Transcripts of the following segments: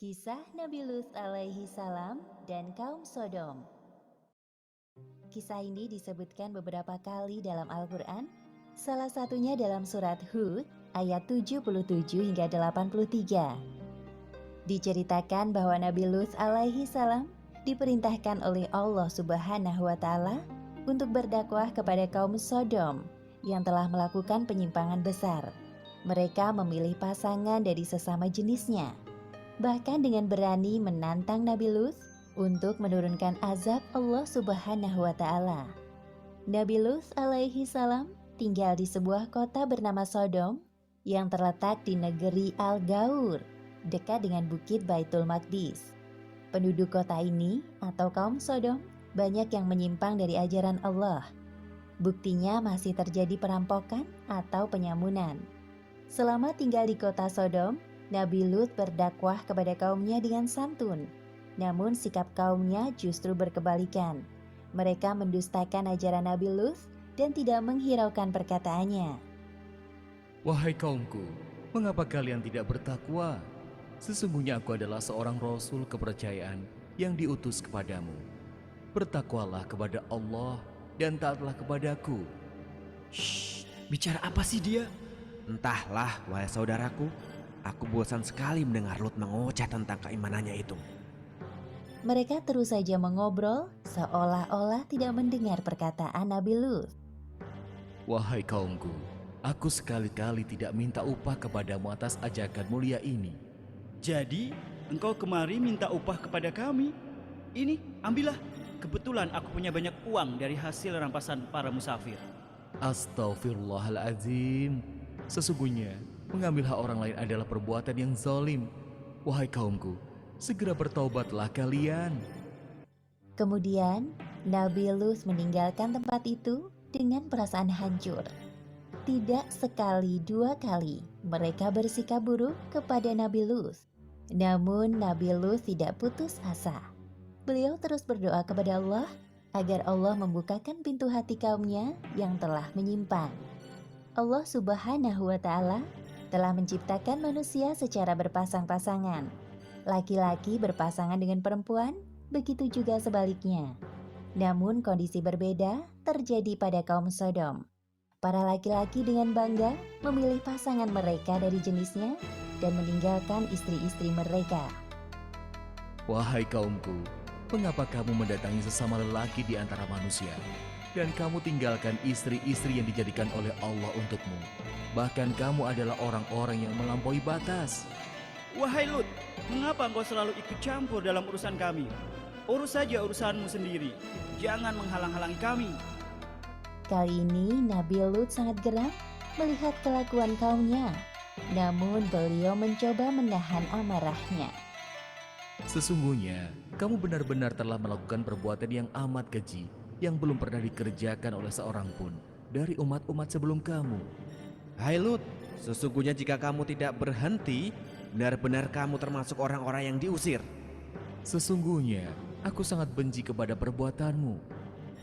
Kisah Nabi Lut alaihi salam dan kaum Sodom. Kisah ini disebutkan beberapa kali dalam Al-Quran, salah satunya dalam surat Hud ayat 77 hingga 83. Diceritakan bahwa Nabi Lut alaihi salam diperintahkan oleh Allah Subhanahu wa Ta'ala untuk berdakwah kepada kaum Sodom yang telah melakukan penyimpangan besar. Mereka memilih pasangan dari sesama jenisnya, bahkan dengan berani menantang Nabi Lut untuk menurunkan azab Allah Subhanahu wa Ta'ala. Nabi Lut alaihi salam tinggal di sebuah kota bernama Sodom yang terletak di negeri Al-Gaur, dekat dengan bukit Baitul Maqdis. Penduduk kota ini atau kaum Sodom banyak yang menyimpang dari ajaran Allah. Buktinya masih terjadi perampokan atau penyamunan. Selama tinggal di kota Sodom, Nabi Lut berdakwah kepada kaumnya dengan santun. Namun sikap kaumnya justru berkebalikan. Mereka mendustakan ajaran Nabi Lut dan tidak menghiraukan perkataannya. Wahai kaumku, mengapa kalian tidak bertakwa? Sesungguhnya aku adalah seorang rasul kepercayaan yang diutus kepadamu. Bertakwalah kepada Allah dan taatlah kepadaku. Shh, bicara apa sih dia? Entahlah, wahai saudaraku. Aku bosan sekali mendengar Lut mengoceh tentang keimanannya itu. Mereka terus saja mengobrol seolah-olah tidak mendengar perkataan Nabi Lut. Wahai kaumku, aku sekali-kali tidak minta upah kepadamu atas ajakan mulia ini. Jadi, engkau kemari minta upah kepada kami? Ini, ambillah. Kebetulan aku punya banyak uang dari hasil rampasan para musafir. Astaghfirullahaladzim. Sesungguhnya, mengambil hak orang lain adalah perbuatan yang zalim. Wahai kaumku, segera bertaubatlah kalian. Kemudian, Nabi Lut meninggalkan tempat itu dengan perasaan hancur. Tidak sekali dua kali mereka bersikap buruk kepada Nabi Lut. Namun Nabi Lut tidak putus asa. Beliau terus berdoa kepada Allah agar Allah membukakan pintu hati kaumnya yang telah menyimpang. Allah Subhanahu wa Ta'ala telah menciptakan manusia secara berpasang-pasangan. Laki-laki berpasangan dengan perempuan, begitu juga sebaliknya. Namun kondisi berbeda terjadi pada kaum Sodom. Para laki-laki dengan bangga memilih pasangan mereka dari jenisnya dan meninggalkan istri-istri mereka. Wahai kaumku, mengapa kamu mendatangi sesama lelaki di antara manusia, dan kamu tinggalkan istri-istri yang dijadikan oleh Allah untukmu? Bahkan kamu adalah orang-orang yang melampaui batas. Wahai Lut, mengapa engkau selalu ikut campur dalam urusan kami? Urus saja urusanmu sendiri. Jangan menghalang-halangi kami. Kali ini Nabi Lut sangat geram melihat kelakuan kaumnya. Namun beliau mencoba menahan amarahnya. Sesungguhnya, kamu benar-benar telah melakukan perbuatan yang amat keji, yang belum pernah dikerjakan oleh seorang pun dari umat-umat sebelum kamu. Hai Lut, sesungguhnya jika kamu tidak berhenti, benar-benar kamu termasuk orang-orang yang diusir. Sesungguhnya, aku sangat benci kepada perbuatanmu.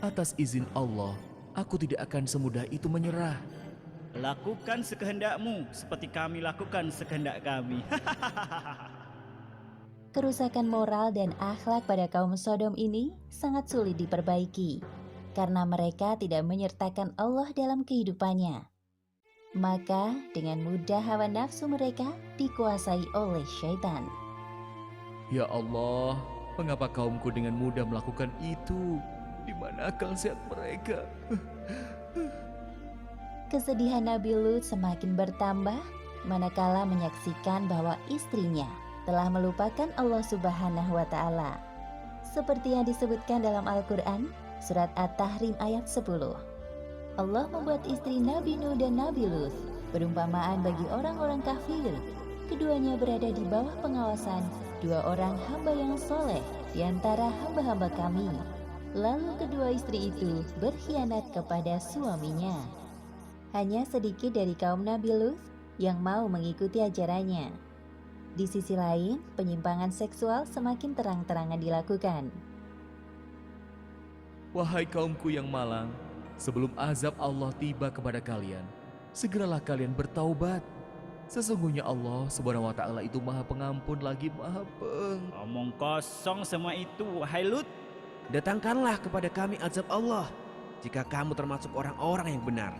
Atas izin Allah, aku tidak akan semudah itu menyerah. Lakukan sekehendakmu seperti kami lakukan sekehendak kami. Kerusakan moral dan akhlak pada kaum Sodom ini sangat sulit diperbaiki karena mereka tidak menyertakan Allah dalam kehidupannya. Maka dengan mudah hawa nafsu mereka dikuasai oleh syaitan. Ya Allah, mengapa kaumku dengan mudah melakukan itu? Di mana akal sehat mereka? Kesedihan Nabi Lut semakin bertambah manakala menyaksikan bahwa istrinya telah melupakan Allah Subhanahu wa Ta'ala. Seperti yang disebutkan dalam Al-Quran, surat At-Tahrim ayat 10. Allah membuat istri Nabi Nuh dan Nabi Lut perumpamaan bagi orang-orang kafir. Keduanya berada di bawah pengawasan dua orang hamba yang soleh di antara hamba-hamba kami. Lalu kedua istri itu berkhianat kepada suaminya. Hanya sedikit dari kaum Nabi Lut yang mau mengikuti ajarannya. Di sisi lain, penyimpangan seksual semakin terang-terangan dilakukan. Wahai kaumku yang malang, sebelum azab Allah tiba kepada kalian, segeralah kalian bertaubat. Sesungguhnya Allah Subhanahu wa Ta'ala itu Maha Pengampun lagi Maha Omong kosong semua itu, wahai Lut. Datangkanlah kepada kami azab Allah jika kamu termasuk orang-orang yang benar.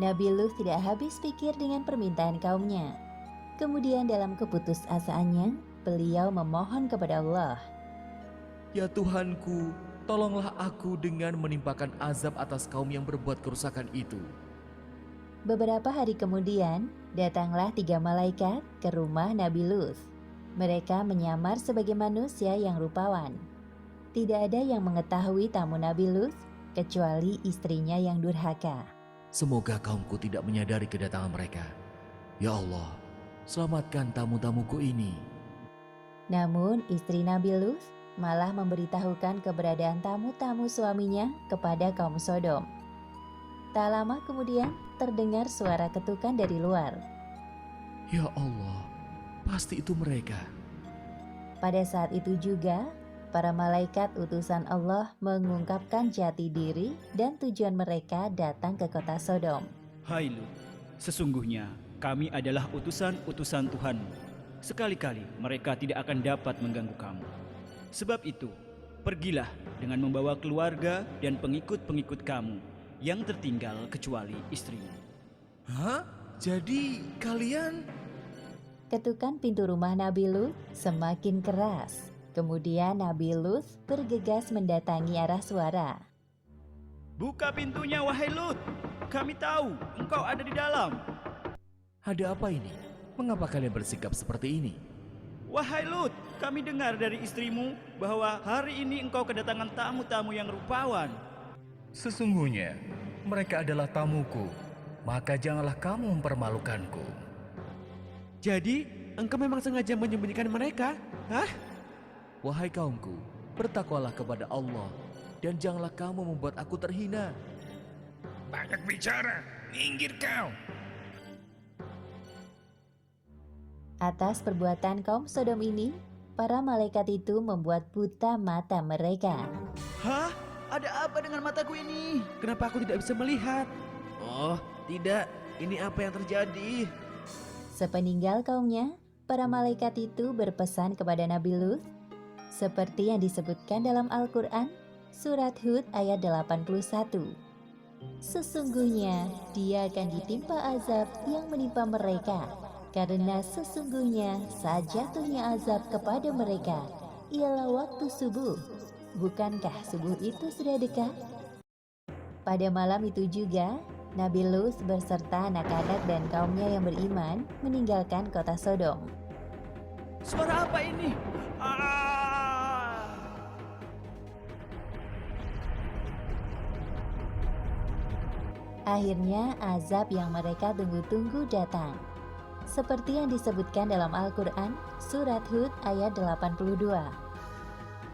Nabi Lut tidak habis pikir dengan permintaan kaumnya. Kemudian dalam keputusasaannya, beliau memohon kepada Allah. Ya Tuhanku, tolonglah aku dengan menimpakan azab atas kaum yang berbuat kerusakan itu. Beberapa hari kemudian, datanglah 3 malaikat ke rumah Nabi Lut. Mereka menyamar sebagai manusia yang rupawan. Tidak ada yang mengetahui tamu Nabi Lut kecuali istrinya yang durhaka. Semoga kaumku tidak menyadari kedatangan mereka. Ya Allah, selamatkan tamu-tamuku ini. Namun istri Nabi Lut malah memberitahukan keberadaan tamu-tamu suaminya kepada kaum Sodom. Tak lama kemudian terdengar suara ketukan dari luar. Ya Allah, pasti itu mereka. Pada saat itu juga, para malaikat utusan Allah mengungkapkan jati diri dan tujuan mereka datang ke kota Sodom. Hai Lut, sesungguhnya kami adalah utusan-utusan Tuhan. Sekali-kali mereka tidak akan dapat mengganggu kamu. Sebab itu, pergilah dengan membawa keluarga dan pengikut-pengikut kamu yang tertinggal kecuali istrimu. Hah? Jadi kalian... Ketukan pintu rumah Nabi Lut semakin keras. Kemudian Nabi Lut bergegas mendatangi arah suara. Buka pintunya wahai Lut, kami tahu engkau ada di dalam. Ada apa ini? Mengapa kalian bersikap seperti ini? Wahai Lut, kami dengar dari istrimu bahwa hari ini engkau kedatangan tamu-tamu yang rupawan. Sesungguhnya mereka adalah tamuku, maka janganlah kamu mempermalukanku. Jadi, engkau memang sengaja menyembunyikan mereka? Hah? Wahai kaumku, bertakwalah kepada Allah dan janganlah kamu membuat aku terhina. Banyak bicara, minggir kau. Atas perbuatan kaum Sodom ini, para malaikat itu membuat buta mata mereka. Hah? Ada apa dengan mataku ini? Kenapa aku tidak bisa melihat? Oh, tidak. Ini apa yang terjadi? Sepeninggal kaumnya, para malaikat itu berpesan kepada Nabi Lut, seperti yang disebutkan dalam Al-Quran, surat Hud ayat 81. Sesungguhnya dia akan ditimpa azab yang menimpa mereka, karena sesungguhnya saat jatuhnya azab kepada mereka ialah waktu subuh. Bukankah subuh itu sudah dekat? Pada malam itu juga, Nabi Lut beserta anak-anak dan kaumnya yang beriman meninggalkan kota Sodom. Suara apa ini? Akhirnya azab yang mereka tunggu-tunggu datang. Seperti yang disebutkan dalam Al-Quran, surat Hud ayat 82.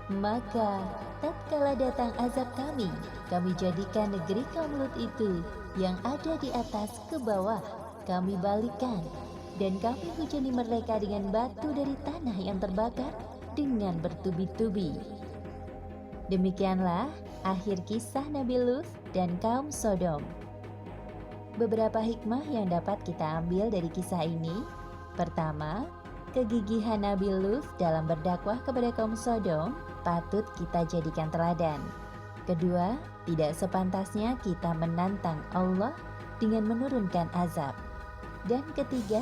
Maka tatkala datang azab kami jadikan negeri kaum Lut itu yang ada di atas ke bawah, kami balikan, dan kami hujani mereka dengan batu dari tanah yang terbakar dengan bertubi-tubi. Demikianlah akhir kisah Nabi Lut dan kaum Sodom. Beberapa hikmah yang dapat kita ambil dari kisah ini. Pertama, kegigihan Nabi Lut dalam berdakwah kepada kaum Sodom patut kita jadikan teladan. Kedua, tidak sepantasnya kita menantang Allah dengan menurunkan azab. Dan ketiga,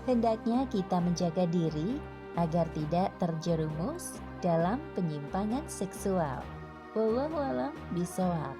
hendaknya kita menjaga diri agar tidak terjerumus dalam penyimpangan seksual. Wallahu a'lam bishawab.